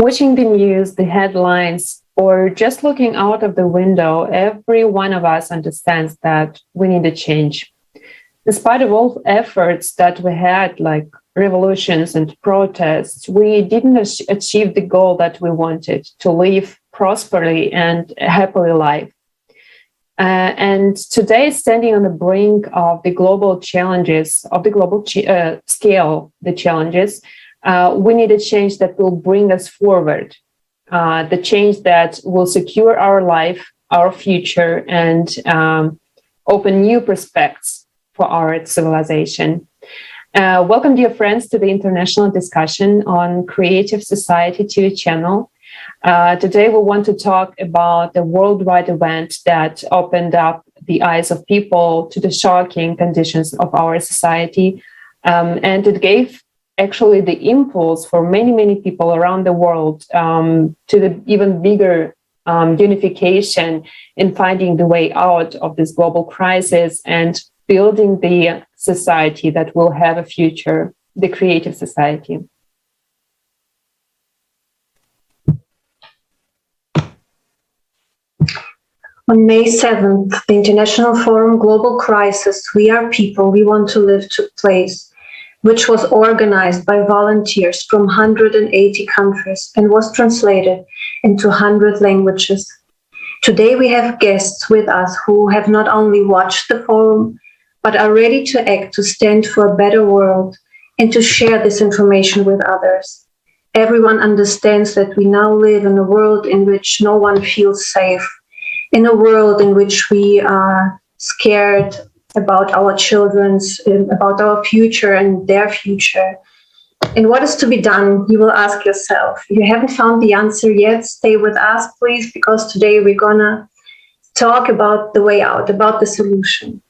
watching the news, the headlines, or just looking out of the window, every one of us understands that we need a change. Despite of all efforts that we had, like revolutions and protests, we didn't achieve the goal that we wanted, to live prosperly and happily life. And today, standing on the brink of the global challenges, of the global scale, the challenges, we need a change that will bring us forward, the change that will secure our life, our future, and open new prospects for our civilization. Welcome, dear friends, to the international discussion on Creative Society TV channel. Today, we want to talk about the worldwide event that opened up the eyes of people to the shocking conditions of our society. And it gave actually the impulse for many, many people around the world to the even bigger unification in finding the way out of this global crisis and building the society that will have a future, the creative society. On May 7th, the International Forum Global Crisis, We Are People, We Want to Live took place, which was organized by volunteers from 180 countries and was translated into 100 languages. Today we have guests with us who have not only watched the forum, but are ready to act to stand for a better world and to share this information with others. Everyone understands that we now live in a world in which no one feels safe, in a world in which we are scared about our children's, about our future and their future. And what is to be done, you will ask yourself. If you haven't found the answer yet, stay with us, please, because today we're gonna talk about the way out, about the solution.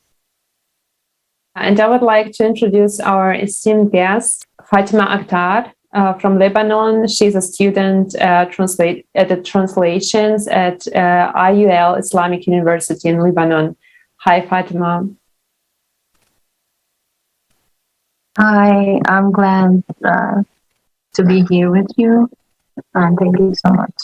And I would like to introduce our esteemed guest, Fatima Akhdar, from Lebanon. She's a student at the translations at IUL Islamic University in Lebanon. Hi, Fatima. Hi, I'm glad to be here with you, and thank you so much.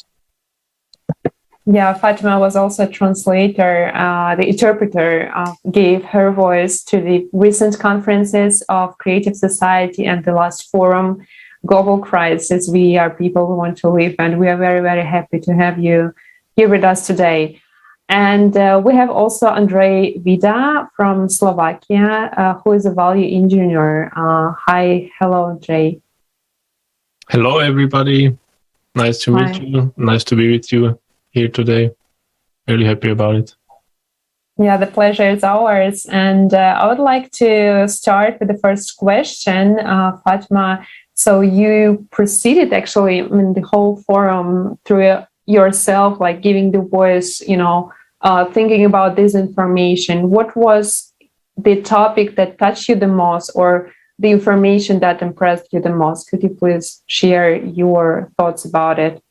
Yeah, Fatima was also a translator. The interpreter gave her voice to the recent conferences of Creative Society and the last forum, Global Crisis, We Are People Who Want to Live. And we are very, very happy to have you here with us today. And we have also Ondrej Vida from Slovakia, who is a value engineer. Hi, hello, Ondrej. Hello, everybody. Nice to meet you. Nice to be with you here today. Really happy about it. Yeah, the pleasure is ours. And I would like to start with the first question, Fatima. So you proceeded actually in the whole forum through yourself, like giving the voice, thinking about this information. What was the topic that touched you the most, or the information that impressed you the most? Could you please share your thoughts about it?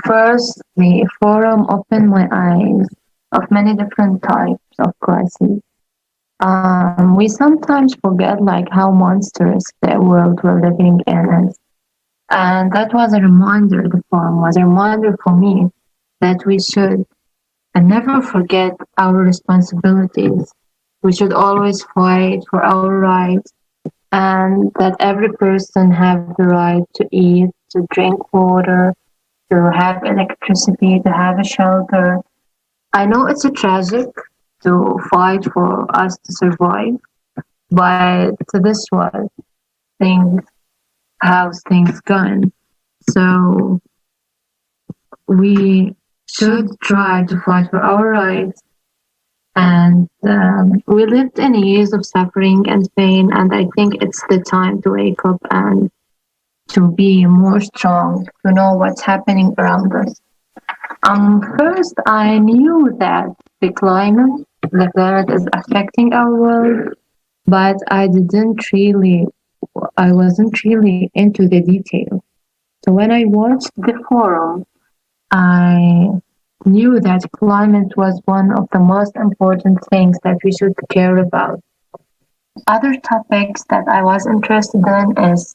First, the forum opened my eyes of many different types of crises. We sometimes forget how monstrous the world we're living in is. And that was a reminder, the forum was a reminder for me that we should never forget our responsibilities. We should always fight for our rights, and that every person have the right to eat, to drink water, to have electricity, to have a shelter. I know it's a tragic to fight for us to survive, but this was how's things gone. So we should try to fight for our rights. And we lived in years of suffering and pain, and I think it's the time to wake up and to be more strong, to know what's happening around us. First, I knew that the climate is affecting our world, but I wasn't really into the detail. So when I watched the forum, I knew that climate was one of the most important things that we should care about. Other topics that I was interested in is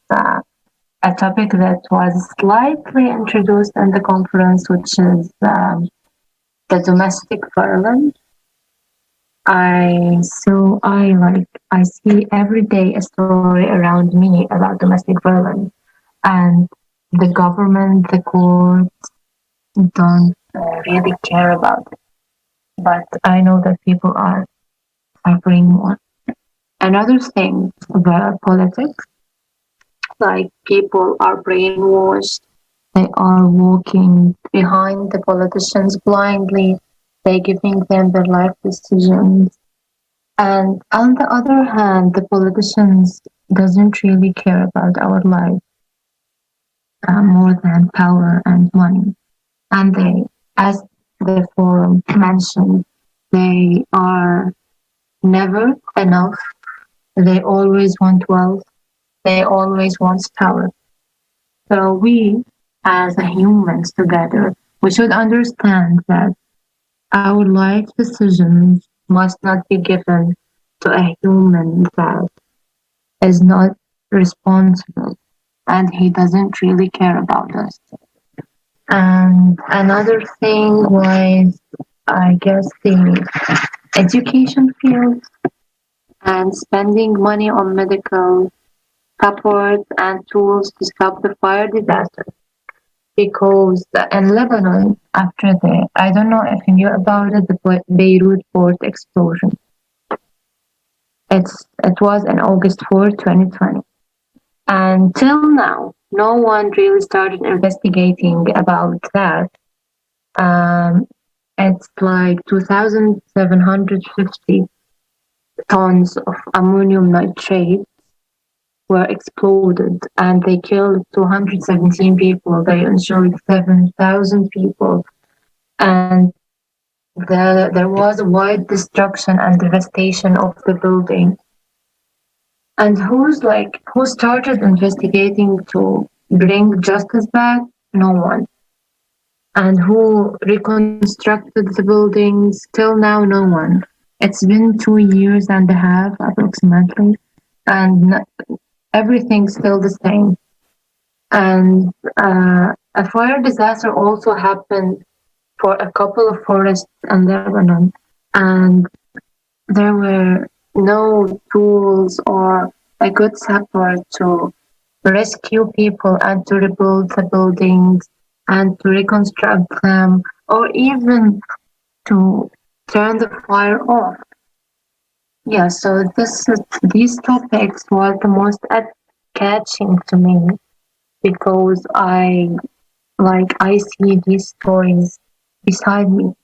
a topic that was slightly introduced in the conference, which is the domestic violence. I see every day a story around me about domestic violence, and the government, the courts don't really care about it. But I know that people are suffering more. Another thing, the politics, like people are brainwashed. They are walking behind the politicians blindly. They're giving them their life decisions. And on the other hand, the politicians doesn't really care about our life more than power and money. And they, as the forum mentioned, they are never enough. They always want wealth. They always want power. So we, as humans together, we should understand that our life decisions must not be given to a human that is not responsible and he doesn't really care about us. And another thing was, I guess, the education field and spending money on medical support and tools to stop the fire disaster. Because in Lebanon, after I don't know if you knew about it, the Beirut port explosion. It was on August 4, 2020. And till now, no one really started investigating about that. It's like 2,750 tons of ammonium nitrate were exploded and they killed 217 people. They injured 7,000 people. And there was a wide destruction and devastation of the building. And who started investigating to bring justice back? No one. And who reconstructed the buildings? Till now, no one. It's been 2 years and a half approximately, and everything's still the same. And a fire disaster also happened for a couple of forests in Lebanon, and there were no tools or a good support to rescue people and to rebuild the buildings and to reconstruct them, or even to turn the fire off. Yeah, so these topics were the most catching to me because I see these stories beside me,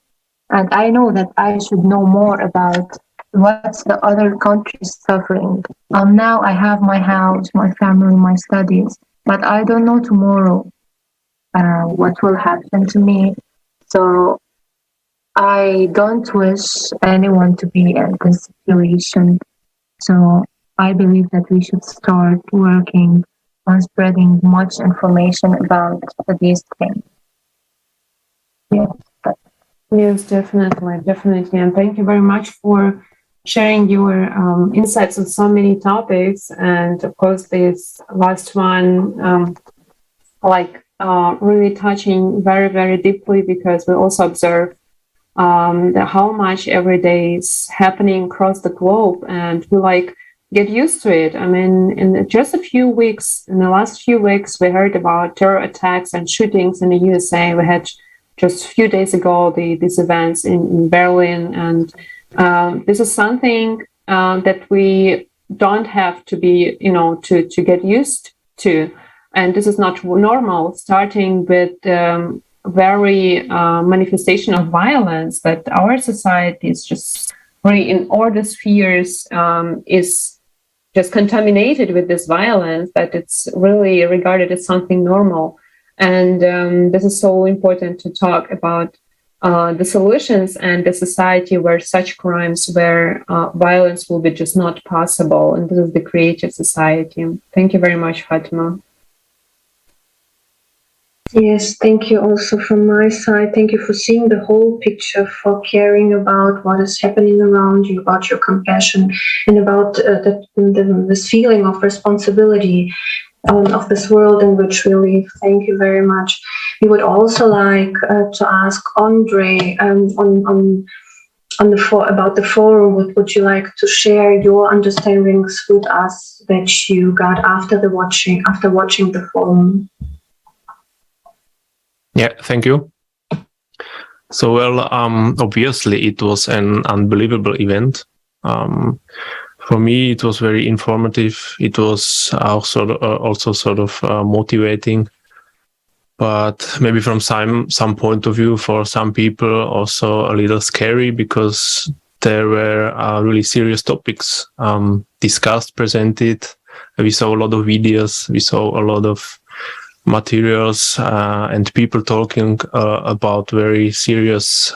and I know that I should know more about what's the other countries suffering. Now I have my house, my family, my studies, but I don't know tomorrow what will happen to me. So I don't wish anyone to be in this situation. So I believe that we should start working on spreading much information about these things. Yes, definitely. And thank you very much for sharing your insights on so many topics. And of course, this last one, really touching very, very deeply, because we also observe how much every day is happening across the globe, and we get used to it. I mean, in the last few weeks, we heard about terror attacks and shootings in the USA. We had just a few days ago these events in Berlin, and this is something that we don't have to be, to get used to. And this is not normal, starting with very manifestation of violence that our society is just really in all the spheres is just contaminated with this violence, that it's really regarded as something normal. And this is so important to talk about the solutions and the society where such crimes, where violence will be just not possible. And this is the creative society. Thank you very much, Fatima. Yes, thank you also from my side. Thank you for seeing the whole picture, for caring about what is happening around you, about your compassion, and about this feeling of responsibility. of this world in which we live. Thank you very much. We would also like to ask Ondrej about the forum. Would you like to share your understandings with us that you got after watching the forum? Yeah, thank you. So, well, obviously it was an unbelievable event. For me, it was very informative. It was also sort of motivating, but maybe from some point of view, for some people, also a little scary, because there were really serious topics discussed, presented. We saw a lot of videos. We saw a lot of materials and people talking about very serious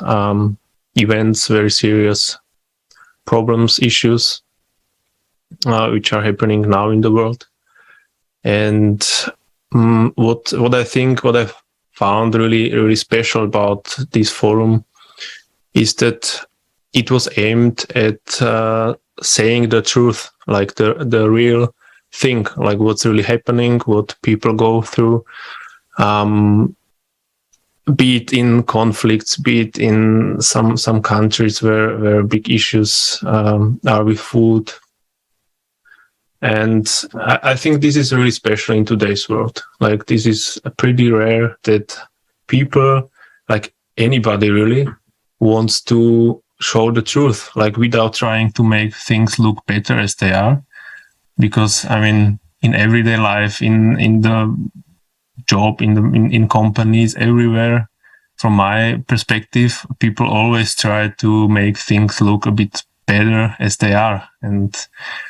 events, very serious problems, issues which are happening now in the world. And what I found really special about this forum is that it was aimed at saying the truth, like the real thing, like what's really happening, what people go through, be it in conflicts, be it in some countries where big issues are with food. And I think this is really special in today's world. Like, this is pretty rare that people, like anybody really, wants to show the truth, like without trying to make things look better as they are. Because, I mean, in everyday life, in the job, in companies, everywhere, from my perspective, people always try to make things look a bit better as they are, and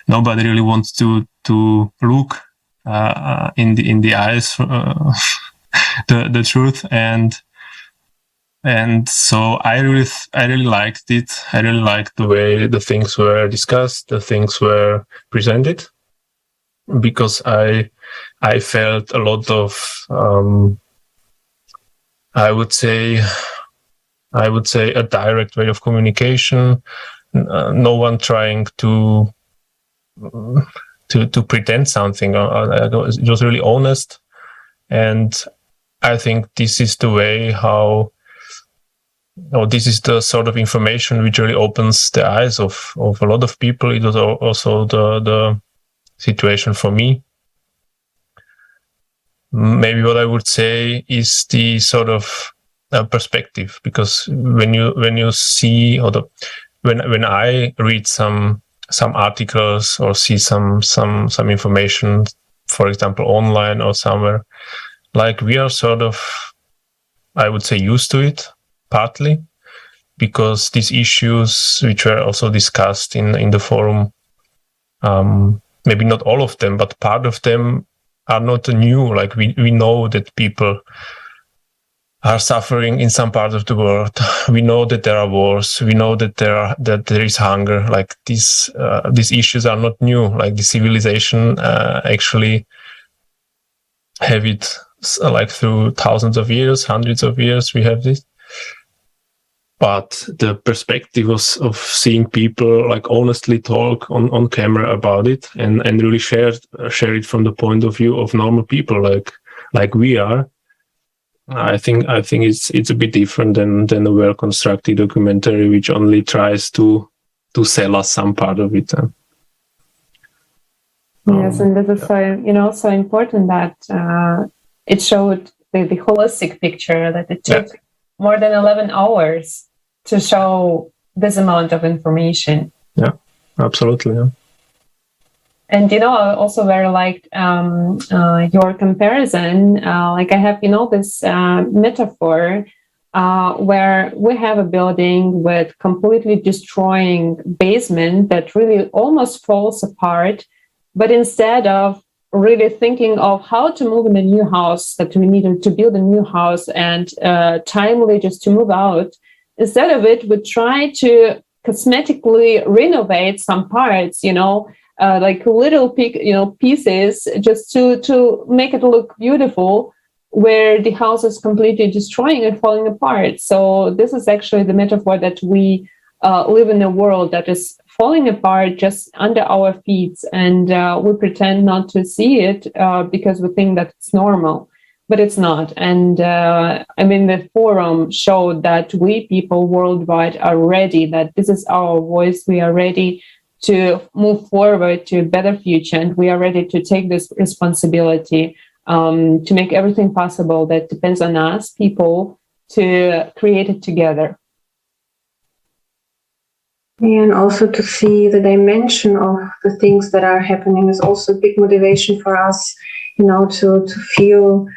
nobody really wants to look in the eyes the truth. And so I really liked it. I really liked the way the things were discussed, the things were presented, because I felt a lot of I would say a direct way of communication. No one trying to pretend something. It was really honest, and I think this is the way this is the sort of information which really opens the eyes of a lot of people. It was also the situation for me. Maybe what I would say is the sort of perspective, because when you see when I read some articles or see some information, for example, online or somewhere, like, we are sort of, I would say, used to it, partly because these issues which were also discussed in the forum, maybe not all of them, but part of them are not new. Like, we know that people are suffering in some parts of the world. We know that there are wars. We know that there is hunger. Like, these issues are not new. Like, the civilization actually have it, like, through thousands of years, hundreds of years. We have this. But the perspective of seeing people, like, honestly talk on camera about it and really share it from the point of view of normal people, like we are. I think it's a bit different than a well-constructed documentary which only tries to sell us some part of it. Yes, and this is so important that it showed the holistic picture, that it took more than 11 hours to show this amount of information. Yeah, absolutely. Yeah. And, I also very liked your comparison. Like, I have, this metaphor where we have a building with completely destroying basement that really almost falls apart. But instead of really thinking of how to move in a new house, that we needed to build a new house and timely just to move out, instead of it, we try to cosmetically renovate some parts, like little pieces, just to make it look beautiful, where the house is completely destroying and falling apart. So this is actually the metaphor that we live in a world that is falling apart just under our feet, and we pretend not to see it because we think that it's normal, but it's not. And the forum showed that we people worldwide are ready, that this is our voice. We are ready to move forward to a better future, and we are ready to take this responsibility to make everything possible that depends on us, people, to create it together. And also to see the dimension of the things that are happening is also a big motivation for us, to feel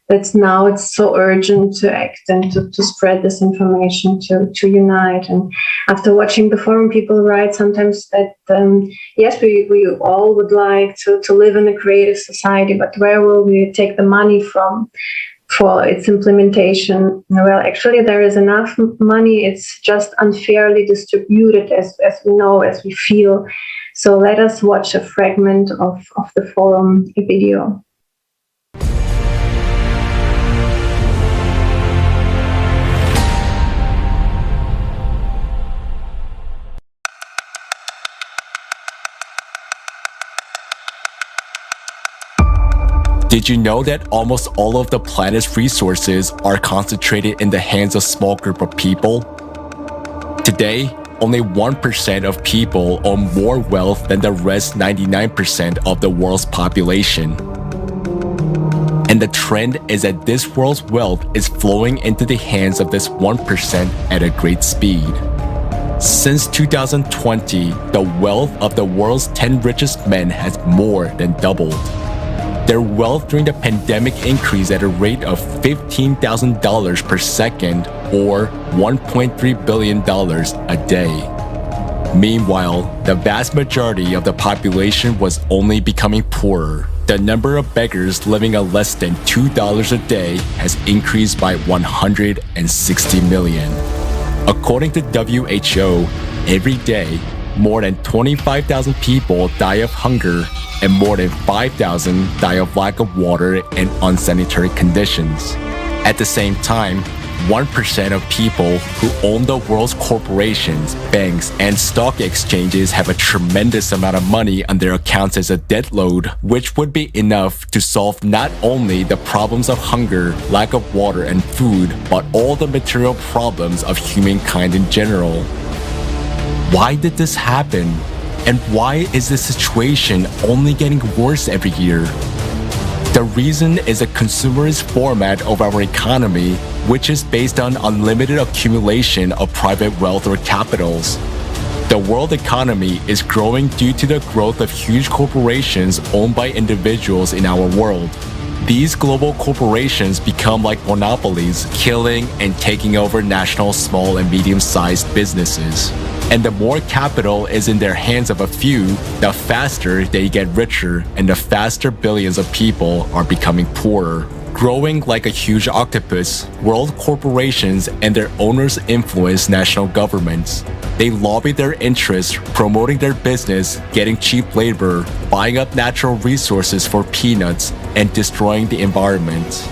that now it's so urgent to act and to spread this information, to unite. And after watching the forum, people write sometimes that, yes, we all would like to live in a creative society, but where will we take the money from for its implementation? Well, actually, there is enough money. It's just unfairly distributed, as we know, as we feel. So let us watch a fragment of the forum video. Did you know that almost all of the planet's resources are concentrated in the hands of a small group of people? Today, only 1% of people own more wealth than the rest 99% of the world's population. And the trend is that this world's wealth is flowing into the hands of this 1% at a great speed. Since 2020, the wealth of the world's 10 richest men has more than doubled. Their wealth during the pandemic increased at a rate of $15,000 per second, or $1.3 billion a day. Meanwhile, the vast majority of the population was only becoming poorer. The number of beggars living on less than $2 a day has increased by 160 million. According to WHO, every day, more than 25,000 people die of hunger, and more than 5,000 die of lack of water and unsanitary conditions. At the same time, 1% of people who own the world's corporations, banks, and stock exchanges have a tremendous amount of money on their accounts as a debt load, which would be enough to solve not only the problems of hunger, lack of water and food, but all the material problems of humankind in general. Why did this happen? And why is this situation only getting worse every year? The reason is a consumerist format of our economy, which is based on unlimited accumulation of private wealth or capitals. The world economy is growing due to the growth of huge corporations owned by individuals in our world. These global corporations become like monopolies, killing and taking over national small and medium-sized businesses. And the more capital is in their hands of a few, the faster they get richer and the faster billions of people are becoming poorer. Growing like a huge octopus, world corporations and their owners influence national governments. They lobby their interests, promoting their business, getting cheap labor, buying up natural resources for peanuts, and destroying the environment.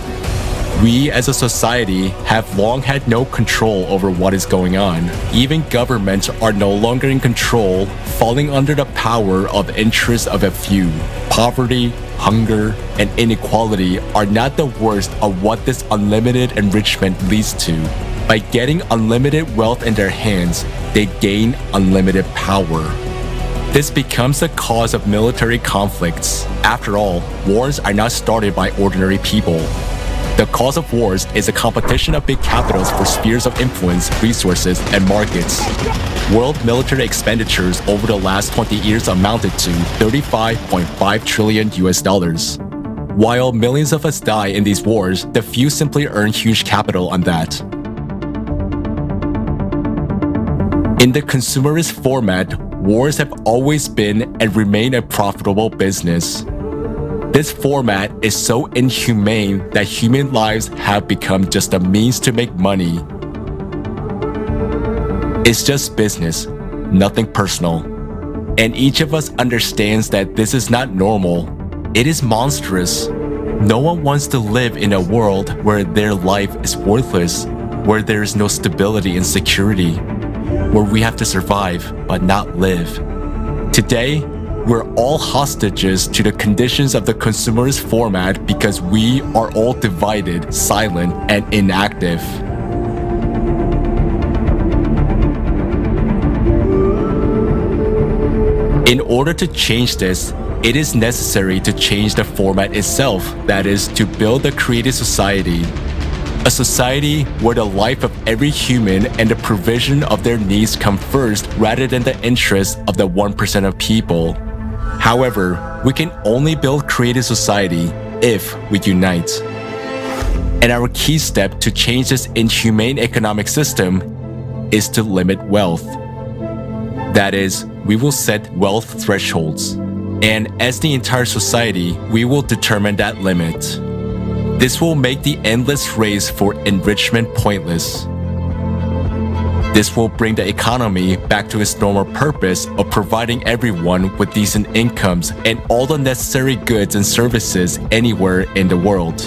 We as a society have long had no control over what is going on. Even governments are no longer in control, falling under the power of interests of a few. Poverty, hunger, and inequality are not the worst of what this unlimited enrichment leads to. By getting unlimited wealth in their hands, they gain unlimited power. This becomes the cause of military conflicts. After all, wars are not started by ordinary people. The cause of wars is a competition of big capitals for spheres of influence, resources, and markets. World military expenditures over the last 20 years amounted to $35.5 trillion. While millions of us die in these wars, the few simply earn huge capital on that. In the consumerist format, wars have always been and remain a profitable business. This format is so inhumane that human lives have become just a means to make money. It's just business, nothing personal. And each of us understands that this is not normal. It is monstrous. No one wants to live in a world where their life is worthless, where there is no stability and security. where we have to survive but not live. Today, we're all hostages to the conditions of the consumerist format because we are all divided, silent, and inactive. In order to change this, it is necessary to change the format itself, that is, to build a creative society. A society where the life of every human and the provision of their needs come first rather than the interests of the 1% of people. However, we can only build creative society if we unite. And our key step to change this inhumane economic system is to limit wealth. That is, we will set wealth thresholds. And as the entire society, we will determine that limit. This will make the endless race for enrichment pointless. This will bring the economy back to its normal purpose of providing everyone with decent incomes and all the necessary goods and services anywhere in the world.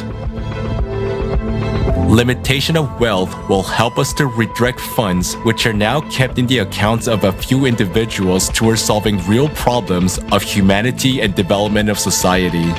Limitation of wealth will help us to redirect funds which are now kept in the accounts of a few individuals towards solving real problems of humanity and development of society.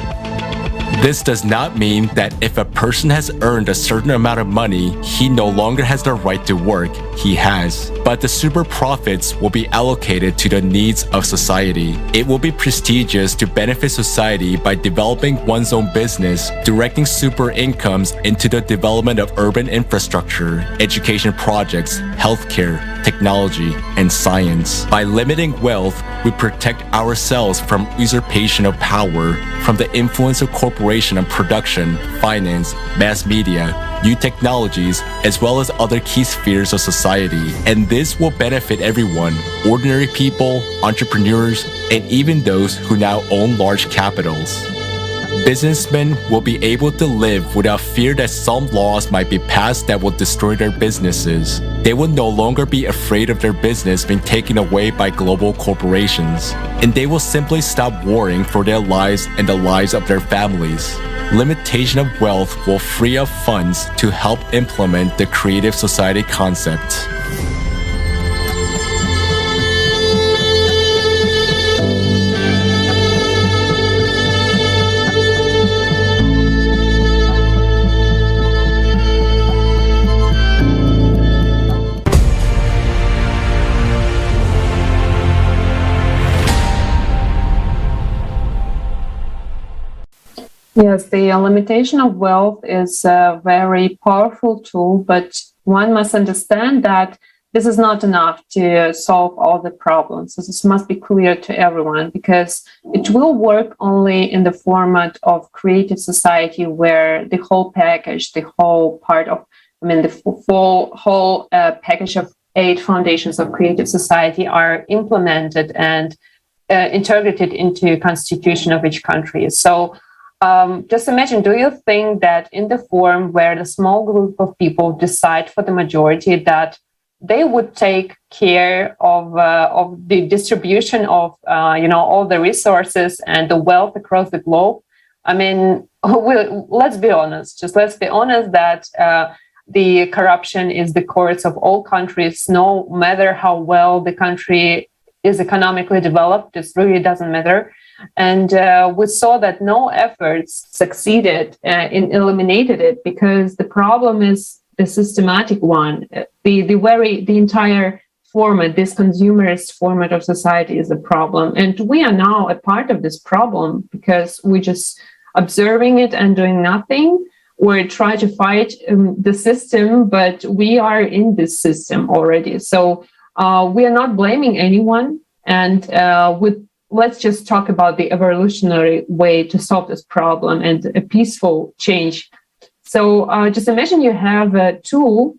This does not mean that if a person has earned a certain amount of money, he no longer has the right to work. He has. But the super profits will be allocated to the needs of society. It will be prestigious to benefit society by developing one's own business, directing super incomes into the development of urban infrastructure, education projects, healthcare, technology, and science. By limiting wealth, we protect ourselves from usurpation of power, from the influence of corporation on production, finance, mass media, new technologies, as well as other key spheres of society. And this will benefit everyone, ordinary people, entrepreneurs, and even those who now own large capitals. Businessmen will be able to live without fear that some laws might be passed that will destroy their businesses. They will no longer be afraid of their business being taken away by global corporations, and they will simply stop worrying for their lives and the lives of their families. Limitation of wealth will free up funds to help implement the creative society concept. Yes, the limitation of wealth is a very powerful tool, but one must understand that this is not enough to solve all the problems. This must be clear to everyone because it will work only in the format of creative society where the whole package, the whole part of, the whole package of 8 foundations of creative society are implemented and integrated into constitution of each country. So just imagine, do you think that in the form where the small group of people decide for the majority that they would take care of the distribution of, all the resources and the wealth across the globe? Let's be honest. Let's be honest that the corruption is the course of all countries, no matter how well the country is economically developed. This really doesn't matter. And we saw that no efforts succeeded in eliminating it because the problem is the systematic one. The entire format, this consumerist format of society is a problem. And we are now a part of this problem because we're just observing it and doing nothing. We try to fight the system, but we are in this system already. So we are not blaming anyone. And let's just talk about the evolutionary way to solve this problem and a peaceful change. So just imagine you have a tool,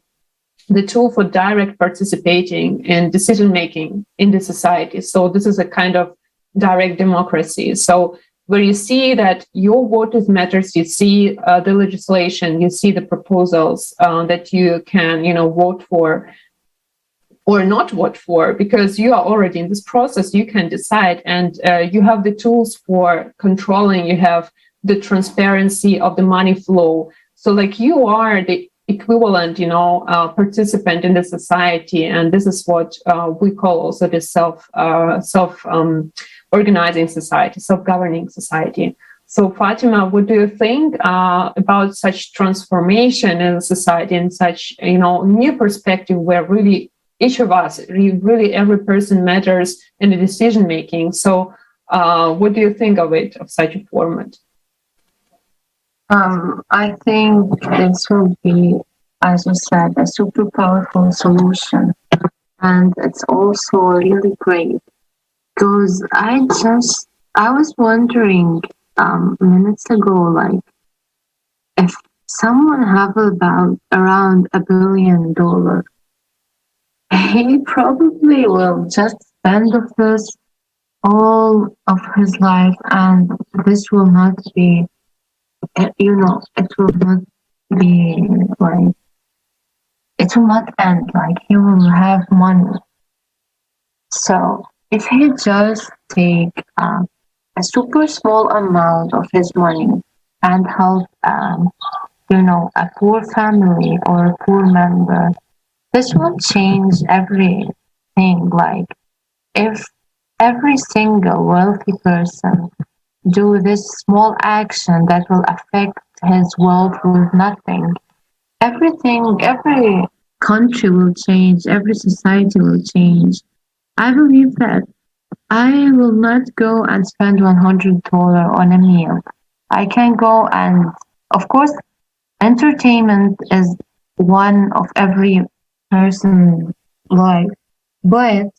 the tool for direct participating in decision-making in the society. So this is a kind of direct democracy. So where you see that your vote matters, you see the legislation, you see the proposals that you can, vote for or not vote for, because you are already in this process, you can decide, and you have the tools for controlling, you have the transparency of the money flow. So you are the equivalent, participant in the society, and this is what we call also the organizing society, self-governing society. So, Fatima, what do you think about such transformation in society and such, new perspective where really each of us, really every person matters in the decision making? So, what do you think of it, of such a format? I think this will be, as you said, a super powerful solution. And it's also really great because I was wondering minutes ago, like, if someone have about around $1 billion, he probably will just spend of this all of his life, and this will not be, it will not be like, it will not end, like he will have money. So if he just take a super small amount of his money and help, a poor family or a poor member, this will change everything. Like, if every single wealthy person do this small action that will affect his wealth with nothing, every country will change, every society will change. I believe that I will not go and spend $100 on a meal. I can go and, of course, entertainment is one of every person's life, but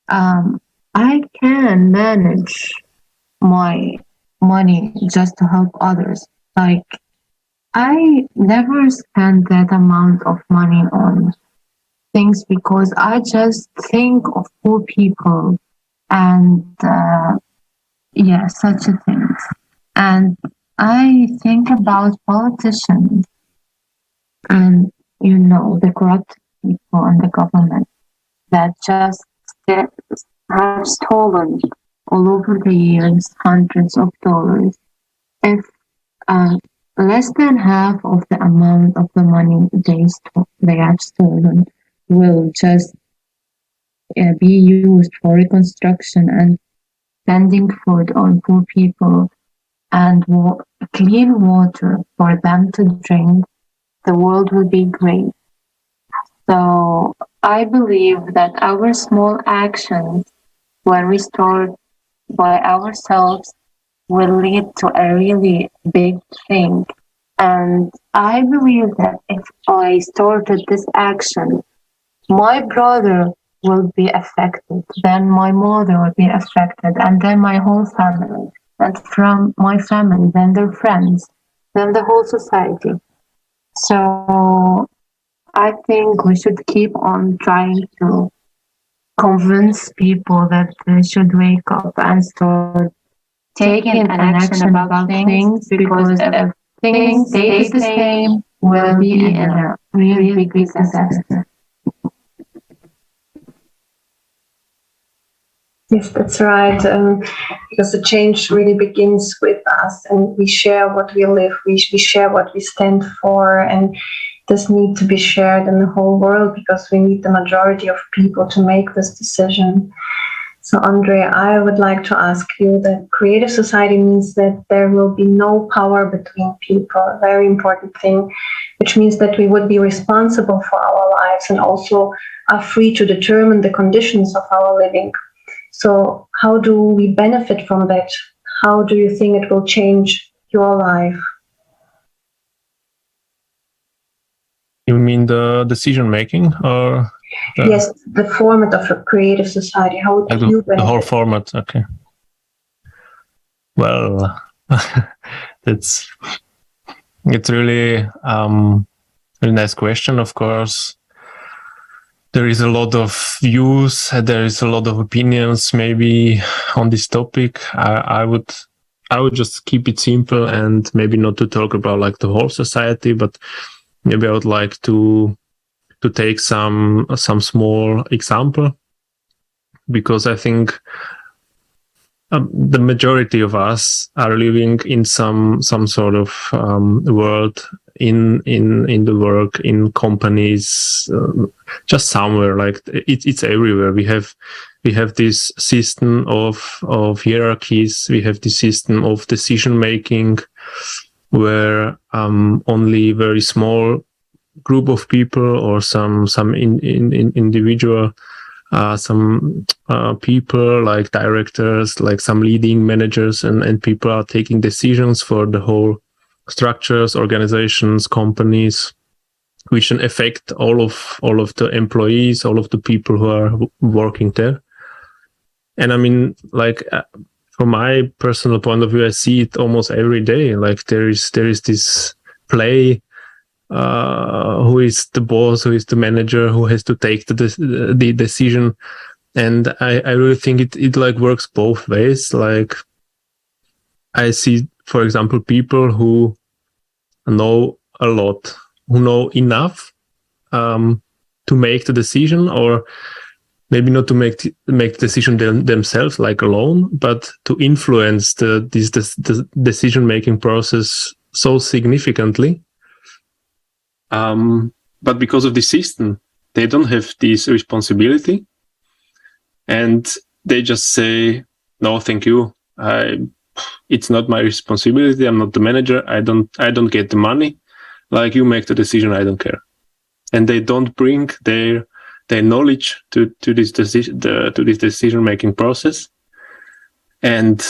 I can manage my money just to help others. Like, I never spend that amount of money on things because I just think of poor people and such a thing. And I think about politicians and the corrupt people in the government that just have stolen all over the years hundreds of dollars. If less than half of the amount of the money they have stolen will just be used for reconstruction and sending food on poor people and clean water for them to drink, the world will be great. So I believe that our small actions, when we start by ourselves, will lead to a really big thing. And I believe that if I started this action, my brother will be affected, then my mother will be affected, and then my whole family, and from my family, then their friends, then the whole society. So I think we should keep on trying to convince people that they should wake up and start taking an action about things, because if things stay the same, we'll be in a really big disaster. Yes, that's right. Because the change really begins with us, and we share what we live, we share what we stand for, and this needs to be shared in the whole world because we need the majority of people to make this decision. So, Ondrej, I would like to ask you that creative society means that there will be no power between people, a very important thing, which means that we would be responsible for our lives and also are free to determine the conditions of our living. So how do we benefit from that? How do you think it will change your life? You mean the decision making, or yes, the format of a creative society? How do you benefit? The whole format? Okay. Well, it's really a nice question. Of course, there is a lot of views, there is a lot of opinions maybe on this topic. I would just keep it simple and maybe not to talk about like the whole society, but maybe I would like to take some small example, because I think the majority of us are living in some sort of world in the work, in companies, just somewhere. Like it's everywhere. We have this system of hierarchies. We have this system of decision making, where only very small group of people or some individual some people like directors, like some leading managers and people are taking decisions for the whole structures, organizations, companies, which can affect all of the employees, all of the people who are working there. And I mean, like from my personal point of view, I see it almost every day. Like there is this play. Who is the boss, who is the manager, who has to take the decision. And I really think it like works both ways. Like I see, for example, people who know a lot, who know enough to make the decision, or maybe not to make the decision themselves, like alone, but to influence the decision-making process so significantly. But because of the system, they don't have this responsibility, and they just say, "No, thank you. It's not my responsibility. I'm not the manager. I don't get the money. Like, you make the decision. I don't care." And they don't bring their knowledge to this decision-making process. And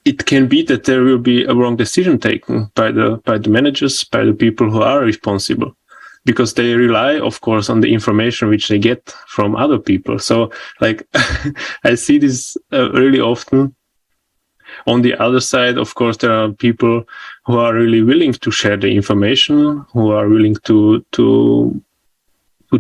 it can be that there will be a wrong decision taken by the managers, by the people who are responsible, because they rely, of course, on the information which they get from other people. So, like, I see this really often. On the other side, of course, there are people who are really willing to share the information, who are willing to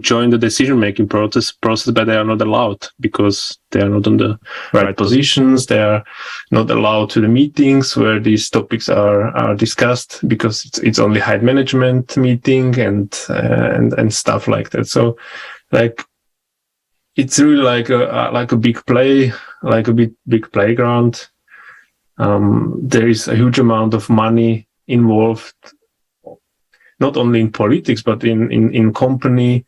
join the decision-making process, but they are not allowed because they are not on the right positions. They are not allowed to the meetings where these topics are discussed, because it's only high management meeting and stuff like that. So, like, it's really like a big play, like a big playground. There is a huge amount of money involved, not only in politics, but in company,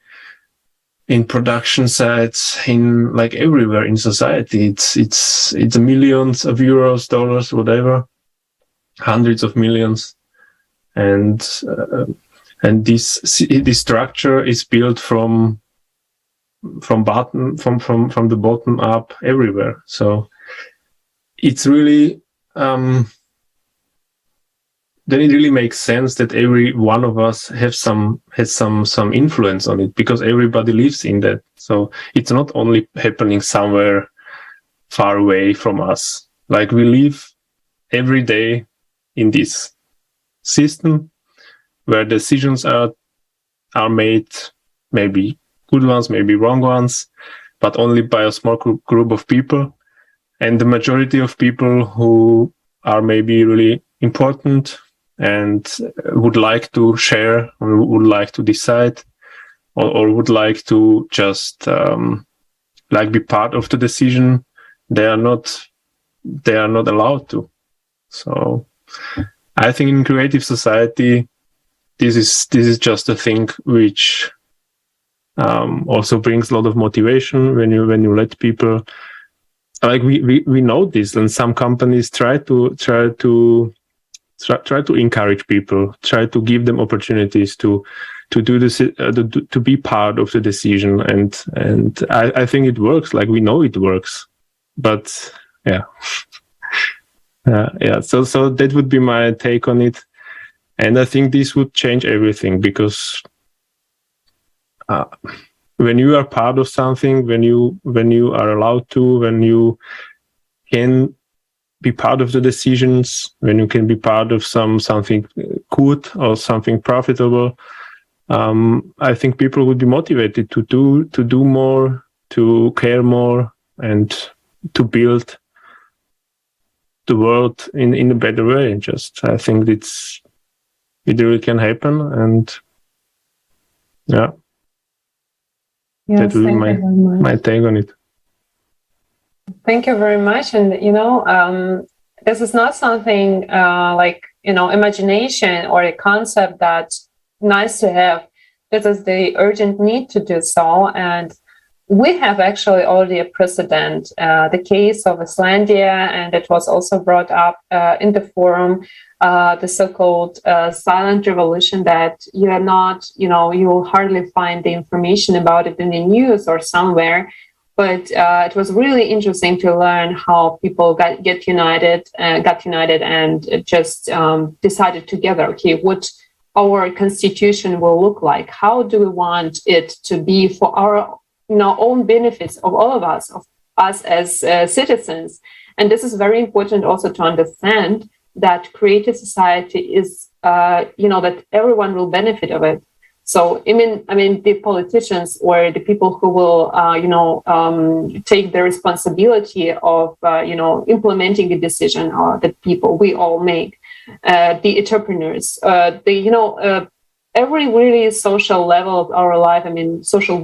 in production sites, in like everywhere in society. It's millions of euros, dollars, whatever, hundreds of millions, and this structure is built from the bottom up everywhere. So it's really then it really makes sense that every one of us has some influence on it, because everybody lives in that. So it's not only happening somewhere far away from us. Like, we live every day in this system where decisions are made, maybe good ones, maybe wrong ones, but only by a small group of people. And the majority of people who are maybe really important and would like to share, or would like to decide, or would like to just like be part of the decision, they are not allowed to. So I think in creative society, this is just a thing which also brings a lot of motivation when you let people, like, we know this, and some companies try to encourage people, try to give them opportunities to do this, to be part of the decision, and I think it works. Like, we know it works, but yeah. So that would be my take on it, and I think this would change everything, because when you are part of something, when you are allowed to, when you can be part of the decisions, when you can be part of something good or something profitable, I think people would be motivated to do more, to care more, and to build the world in a better way. Just, I think it really can happen, and yeah. Yes, that will be my take on it. Thank you very much. And this is not something like imagination or a concept that's nice to have. This is the urgent need to do so. And we have actually already a precedent, the case of Icelandia, and it was also brought up in the forum, the so-called silent revolution, that you are not, you will hardly find the information about it in the news or somewhere. But it was really interesting to learn how people got united and just decided together, okay, what our constitution will look like. How do we want it to be for our own benefits of all of us as citizens? And this is very important also to understand that creative society is, that everyone will benefit of it. So, I mean, the politicians or the people who will, take the responsibility of, implementing the decision that we all make, the entrepreneurs, every really social level of our life, social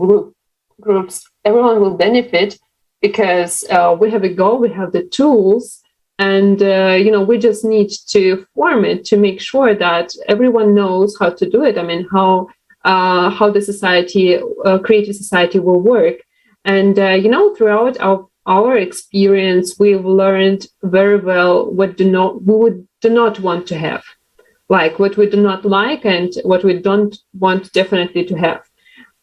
groups, everyone will benefit because we have a goal, we have the tools, and we just need to form it to make sure that everyone knows how to do it. How the society, creative society, will work. And throughout our experience, we've learned very well what we do not want to have, like what we do not like and what we don't want definitely to have.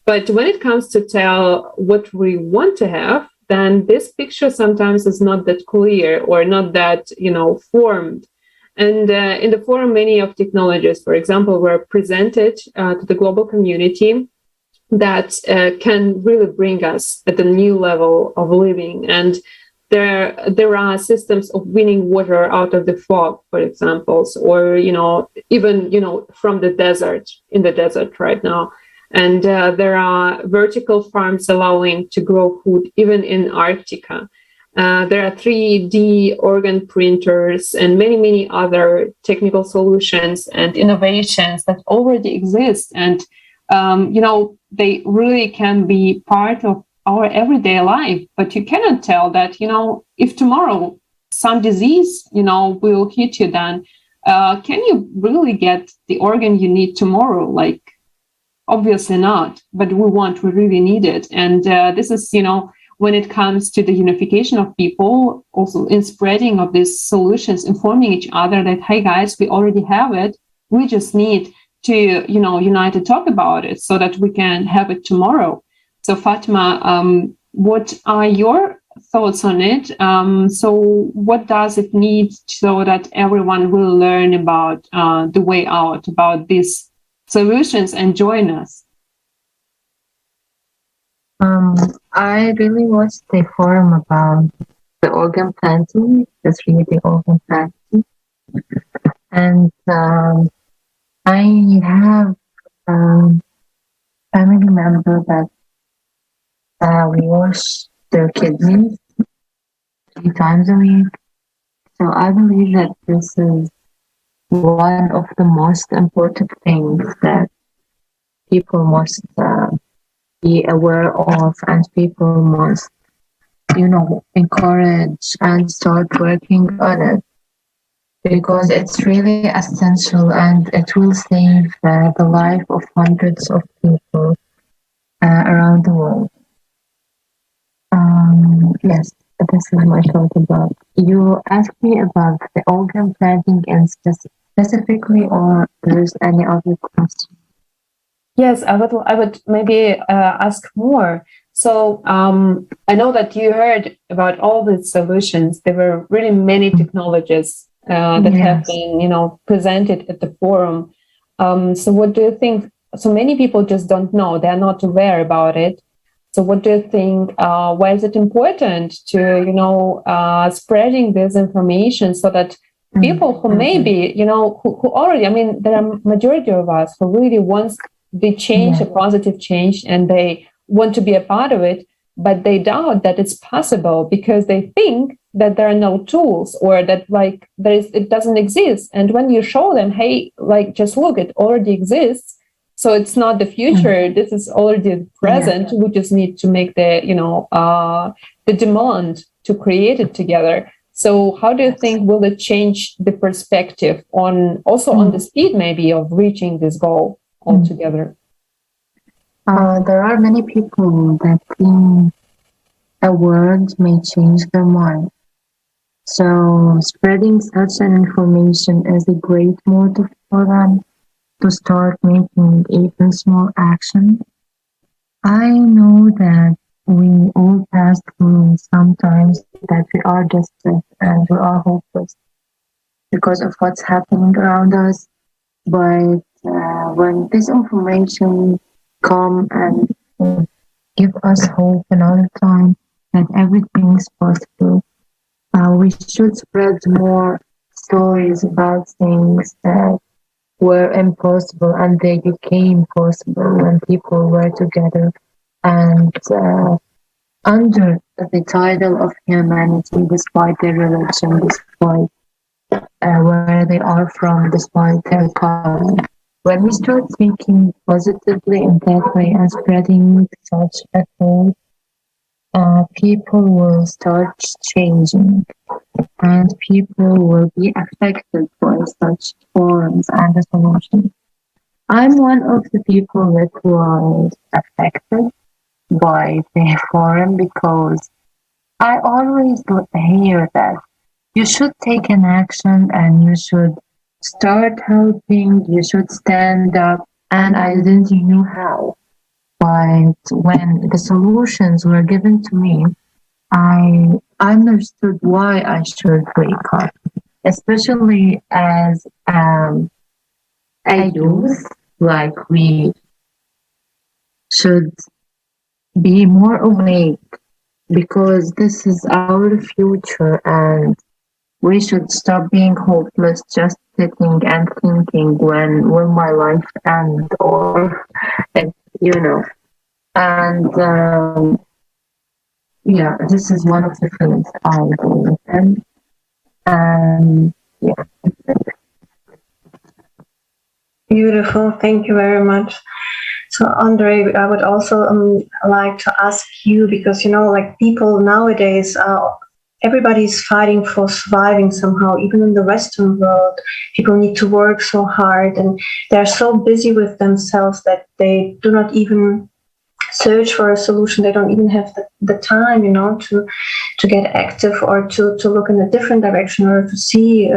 But when it comes to tell what we want to have, then this picture sometimes is not that clear or not that, formed. And in the forum, many of technologies, for example, were presented to the global community that can really bring us at a new level of living. And there are systems of winning water out of the fog, for example, or, even, from the desert, in the desert right now. And there are vertical farms allowing to grow food even in Arctica. There are 3D organ printers and many, many other technical solutions and innovations that already exist. And, they really can be part of our everyday life. But you cannot tell that, if tomorrow some disease, will hit you, then can you really get the organ you need tomorrow? Like, obviously not, but we really need it. And this is, when it comes to the unification of people, also in spreading of these solutions, informing each other that, hey guys, we already have it. We just need to, unite and talk about it so that we can have it tomorrow. So Fatima, what are your thoughts on it? So what does it need so that everyone will learn about the way out, about these solutions and join us? I really watched the forum about the organ planting, just really the organ planting. And I have family member that we wash their kidneys 3 times a week. So I believe that this is one of the most important things that people must be aware of, and people must, encourage and start working on it, because it's really essential and it will save the life of hundreds of people around the world. Yes, this is my thought about. You asked me about the organ planting and specifically, or there's any other question? Yes, I would maybe ask more. So I know that you heard about all the solutions. There were really many technologies that have been, presented at the forum. So what do you think? So many people just don't know; they're not aware about it. So what do you think? Why is it important to, spreading this information so that people who maybe, who already, there are majority of us who really wants the change, a positive change, and they want to be a part of it, but they doubt that it's possible because they think that there are no tools or that it doesn't exist. And when you show them, hey, just look, it already exists. So it's not the future. This is already the present. We just need to make the, the demand to create it together. So how do you think will it change the perspective on the speed maybe of reaching this goal altogether? There are many people that think a word may change their mind. So spreading such an information is a great motive for them to start making even small action. I know that we all pass through sometimes that we are desperate and we are hopeless because of what's happening around us. But when this information come and give us hope another time that everything is possible, we should spread more stories about things that were impossible and they became possible when people were together and under the title of humanity, despite their religion, despite where they are from, despite their color. When we start thinking positively in that way and spreading such a thought, people will start changing and people will be affected by such forums and the solutions. I'm one of the people that was affected by the forum because I always hear that you should take an action and you should start helping, you should stand up, and I didn't know how. But when the solutions were given to me, I understood why I should wake up, especially as a youth, like we should be more awake because this is our future and we should stop being hopeless just sitting and thinking when will my life end or and yeah, this is one of the things I do and yeah. Beautiful. Thank you very much. So, Ondrej, I would also like to ask you, because, like people nowadays, everybody's fighting for surviving somehow. Even in the Western world, people need to work so hard and they're so busy with themselves that they do not even search for a solution. They don't even have the time, to get active or to look in a different direction or to see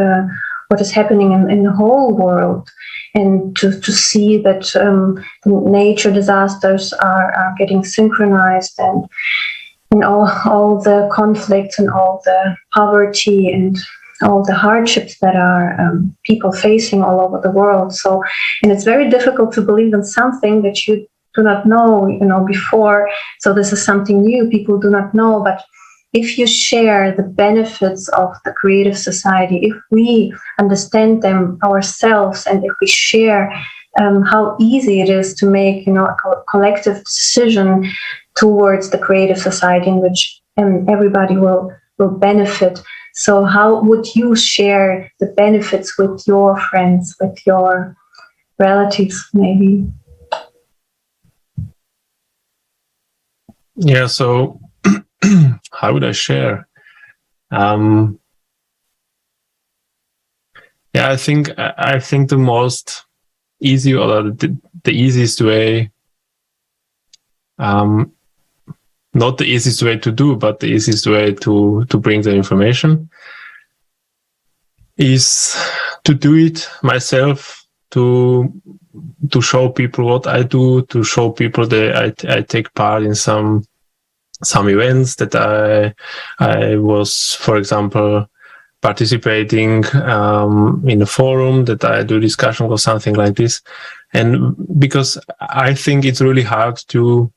what is happening in the whole world. And to see that the nature disasters are getting synchronized and all the conflicts and all the poverty and all the hardships that are people facing all over the world. So, and it's very difficult to believe in something that you do not know, before. So this is something new people do not know, but if you share the benefits of the creative society, if we understand them ourselves, and if we share how easy it is to make, a collective decision towards the creative society in which everybody will benefit. So how would you share the benefits with your friends, with your relatives, maybe? Yeah, so how would I share? Yeah, I think the most easy or the easiest way, not the easiest way to do, but the easiest way to bring the information is to do it myself, to show people what I do, to show people that I take part in some events, that I was, for example, participating in a forum, that I do discussion or something like this. And because I think it's really hard to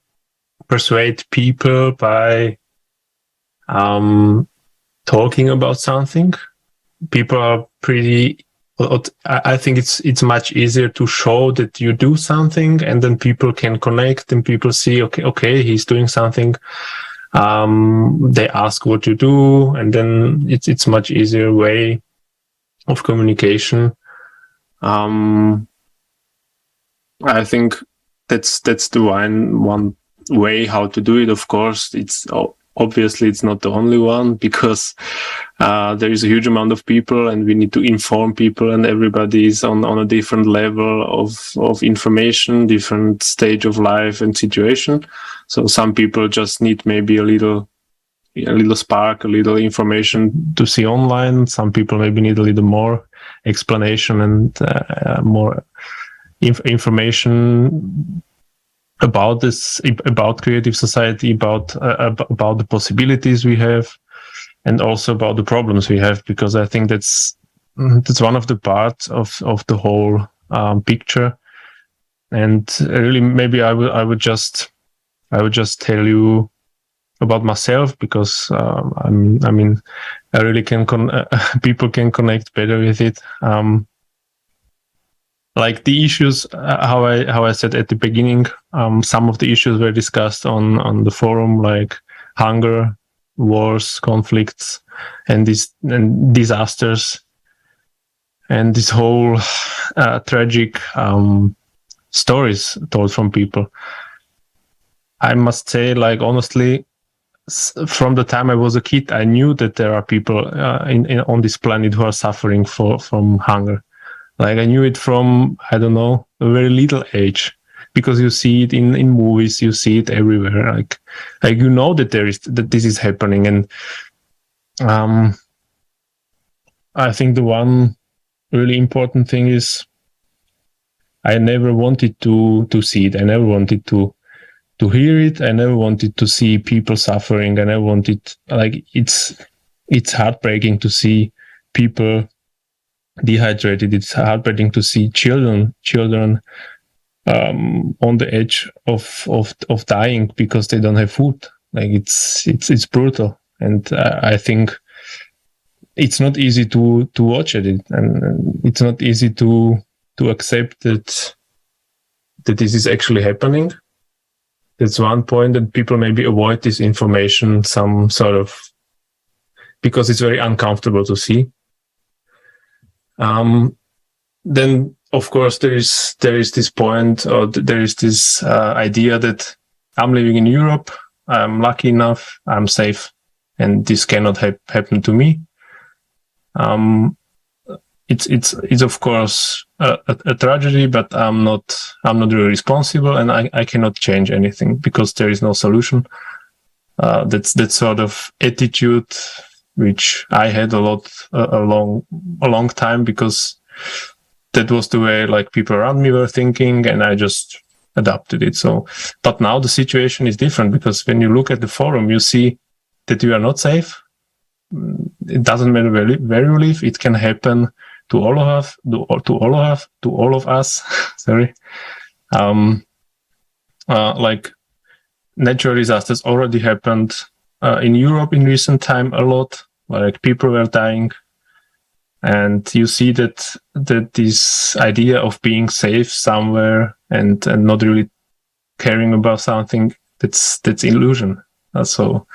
persuade people by talking about something. People are pretty, I think it's much easier to show that you do something, and then people can connect and people see, okay, he's doing something. They ask what you do, and then it's much easier way of communication. I think that's the one way how to do it. Of course, obviously it's not the only one, because there is a huge amount of people and we need to inform people, and everybody is on a different level of information, different stage of life and situation. So some people just need maybe a little spark, a little information to see online. Some people maybe need a little more explanation and more information about this, about creative society, about the possibilities we have, and also about the problems we have, because I think that's one of the parts of the whole picture. And really, maybe I would just tell you about myself, because I really can people can connect better with it. Like the issues, how I said at the beginning, some of the issues were discussed on the forum, like hunger, wars, conflicts, and disasters, and this whole tragic stories told from people. I must say, like, honestly, from the time I was a kid, I knew that there are people on this planet who are suffering from hunger. Like, I knew it from, I don't know, a very little age, because you see it in movies, you see it everywhere. Like you know that this is happening. And I think the one really important thing is I never wanted to see it. I never wanted to hear it. I never wanted to see people suffering. I never wanted, like, it's heartbreaking to see people dehydrated. It's heartbreaking to see children on the edge of dying because they don't have food. Like, it's brutal. And I think it's not easy to watch it, and it's not easy to accept that this is actually happening. That's one point, that people maybe avoid this information, some sort of, because it's very uncomfortable to see. Then, of course, there is this point, or there is this idea that I'm living in Europe, I'm lucky enough, I'm safe, and this cannot happen to me. It's of course a tragedy, but I'm not really responsible, and I cannot change anything because there is no solution. That's that sort of attitude which I had a long time, because that was the way, like, people around me were thinking, and I just adapted it. So, but now the situation is different, because when you look at the forum, you see that you are not safe. It doesn't matter where you live. It can happen to all of us. Sorry. Like, natural disasters already happened in Europe in recent time a lot. Like, people were dying, and you see that this idea of being safe somewhere and not really caring about something, that's illusion. So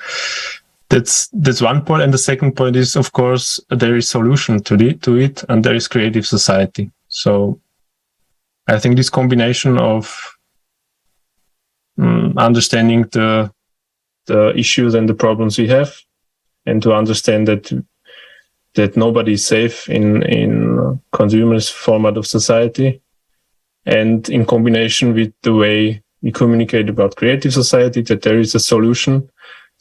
that's one point. And the second point is, of course, there is solution to it, and there is creative society. So I think this combination of understanding the issues and the problems we have, and to understand that nobody is safe in consumers format of society, and in combination with the way we communicate about creative society, that there is a solution,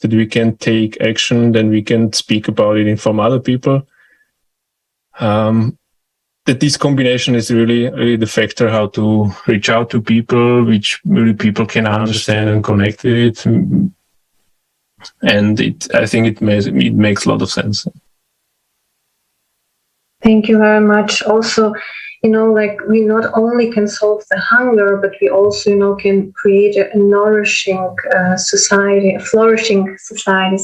that we can take action, then we can speak about it, inform other people. That this combination is really the factor how to reach out to people, which really people can understand and connect with it. And I think it makes a lot of sense. Thank you very much. Also, like, we not only can solve the hunger, but we also, can create a nourishing society, a flourishing society,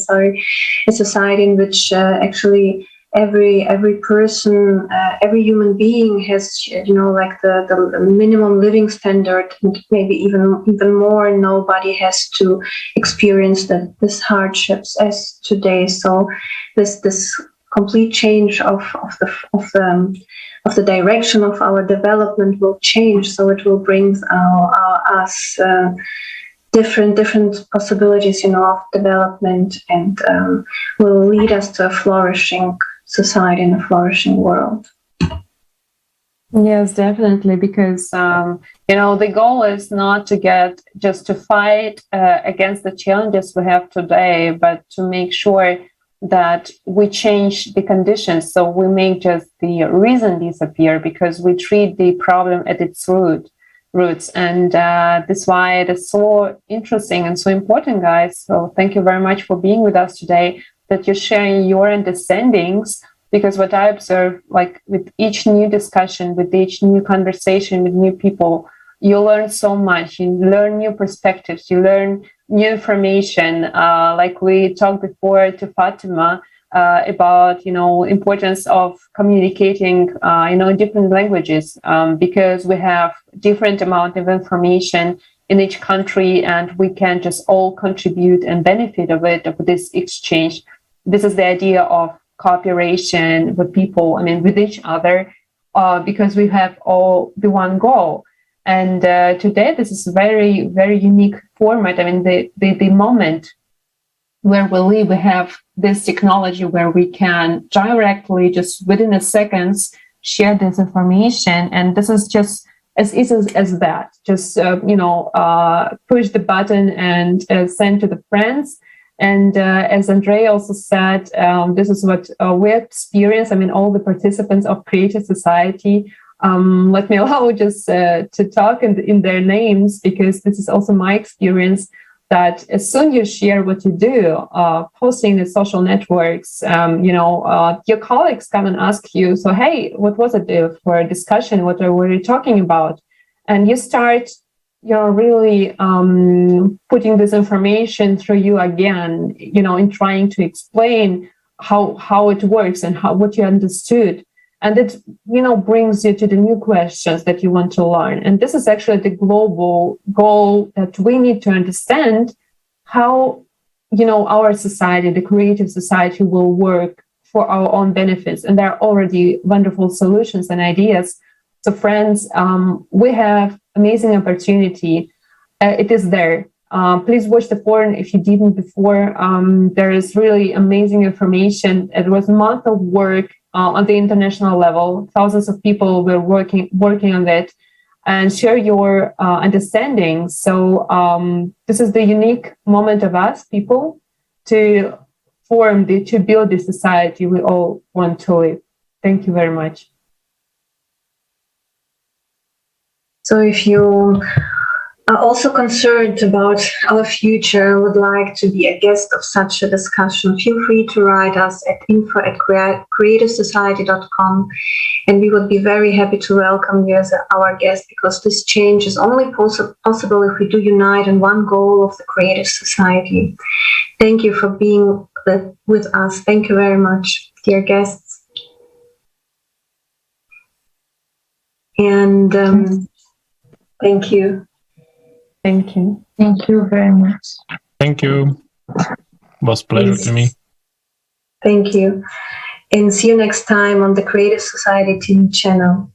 a society in which actually every person, every human being has, like the minimum living standard, and maybe even more. Nobody has to experience this hardships as today. So this complete change of the direction of our development will change. So it will bring us different possibilities, of development, and will lead us to a flourishing society and a flourishing world. Yes, definitely, because the goal is not to fight against the challenges we have today, but to make sure that we change the conditions, so we make just the reason disappear, because we treat the problem at its roots, and that's why it is so interesting and so important, guys. So thank you very much for being with us today, that you're sharing your understandings. Because what I observe, like with each new discussion, with each new conversation with new people, you learn so much. You learn new perspectives. You learn new information. Like we talked before to Fatima about, importance of communicating, in different languages, because we have different amount of information in each country, and we can just all contribute and benefit of this exchange. This is the idea of cooperation with people, with each other, because we have all the one goal. And today, this is a very, very unique format. The moment where we live, we have this technology where we can directly, just within a seconds, share this information. And this is just as easy as that. Just, push the button and send to the friends. And as Ondrej also said, this is what we experience. All the participants of Creative Society. Let me allow just to talk in their names, because this is also my experience, that as soon you share what you do, posting in social networks, your colleagues come and ask you, so, hey, what was it for a discussion? What were you talking about? And you start really putting this information through you again, in trying to explain how it works and what you understood. And it, brings you to the new questions that you want to learn. And this is actually the global goal, that we need to understand how, our society, the creative society, will work for our own benefits. And there are already wonderful solutions and ideas. So friends, we have amazing opportunity. It is there. Please watch the forum if you didn't before. There is really amazing information. It was a month of work on the international level. Thousands of people were working on it, and share your understanding. So this is the unique moment of us people to build the society we all want to live. Thank you very much. So if you are also concerned about our future, would like to be a guest of such a discussion, feel free to write us at info@creativesociety.com, and we would be very happy to welcome you as our guest, because this change is only possible if we do unite in one goal of the Creative Society. Thank you for being with us. Thank you very much, dear guests. And thank you. Thank you. Thank you very much. Thank you. It was a pleasure to me. Thank you. And see you next time on the Creative Society TV channel.